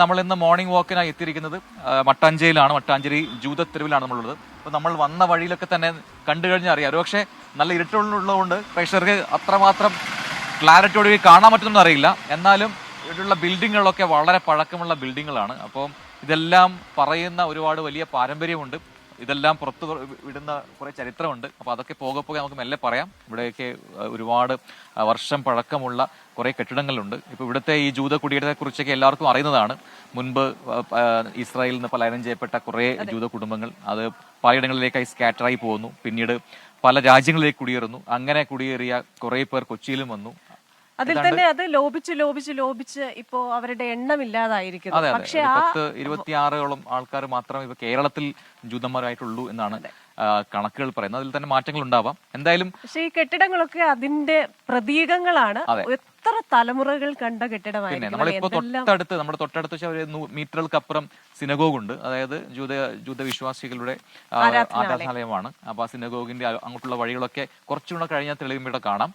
നമ്മൾ ഇന്ന് മോർണിംഗ് വാക്കിനായി എത്തിയിരിക്കുന്നത് മട്ടാഞ്ചേരിയിലാണ്. മട്ടാഞ്ചേരി ജൂതത്തെരുവിലാണ് നമ്മളുള്ളത്. അപ്പോൾ നമ്മൾ വന്ന വഴിയിലൊക്കെ തന്നെ കണ്ടു കഴിഞ്ഞാൽ അറിയാം. ഒരുപക്ഷെ നല്ല ഇരുട്ടുള്ളതുകൊണ്ട് പ്രേക്ഷകർക്ക് അത്രമാത്രം ക്ലാരിറ്റിയോട് കാണാൻ പറ്റുമെന്ന് അറിയില്ല. എന്നാലും ഇവിടെയുള്ള ബിൽഡിങ്ങുകളൊക്കെ വളരെ പഴക്കമുള്ള ബിൽഡിങ്ങുകളാണ്. അപ്പോൾ ഇതെല്ലാം പറയുന്ന ഒരുപാട് വലിയ പാരമ്പര്യമുണ്ട്. ഇതെല്ലാം പുറത്ത് വിടുന്ന കുറെ ചരിത്രമുണ്ട്. അപ്പോൾ അതൊക്കെ പോകെ നമുക്ക് മെല്ലെ പറയാം. ഇവിടെയൊക്കെ ഒരുപാട് വർഷം പഴക്കമുള്ള കുറെ കെട്ടിടങ്ങളുണ്ട്. ഇപ്പോൾ ഇവിടുത്തെ ഈ ജൂത കുടിയേറ്റത്തെ കുറിച്ചൊക്കെ എല്ലാവർക്കും അറിയുന്നതാണ്. മുൻപ് ഇസ്രായേലിൽ നിന്ന് പലായനം ചെയ്യപ്പെട്ട കുറെ ജൂത കുടുംബങ്ങൾ അത് പലയിടങ്ങളിലേക്കായി സ്കാറ്ററായി പോകുന്നു. പിന്നീട് പല രാജ്യങ്ങളിലേക്ക് കുടിയേറുന്നു. അങ്ങനെ കുടിയേറിയ കുറെ പേർ കൊച്ചിയിലും വന്നു. അതിൽ തന്നെ അത് ലോപിച്ച് ഇപ്പോ അവരുടെ എണ്ണം ഇല്ലാതായിരിക്കുന്നു. പക്ഷേ 26ഓളം ആൾക്കാർ മാത്രമേ ഇപ്പൊ കേരളത്തിൽ ജൂതന്മാരായിട്ടുള്ളൂ എന്നാണ് കണക്കുകൾ പറയുന്നത്. അതിൽ തന്നെ മാറ്റങ്ങൾ ഉണ്ടാവാം എന്തായാലും. പക്ഷേ ഈ കെട്ടിടങ്ങളൊക്കെ അതിന്റെ പ്രതീകങ്ങളാണ്. എത്ര തലമുറകൾ കണ്ട കെട്ടിടമായിരുന്നു. നമ്മളിപ്പോ നമ്മുടെ തൊട്ടടുത്ത് ഒരു മീറ്ററുകൾക്കപ്പുറം സിനഗോഗ് ഉണ്ട്. അതായത് ജൂത വിശ്വാസികളുടെ ആരാധനാലയമാണ്. അപ്പൊ ആ സിനഗോഗിന്റെ അങ്ങോട്ടുള്ള വഴികളൊക്കെ കുറച്ചുകൂടെ കഴിഞ്ഞാൽ തെളിയുമ്പോൾ കാണാം.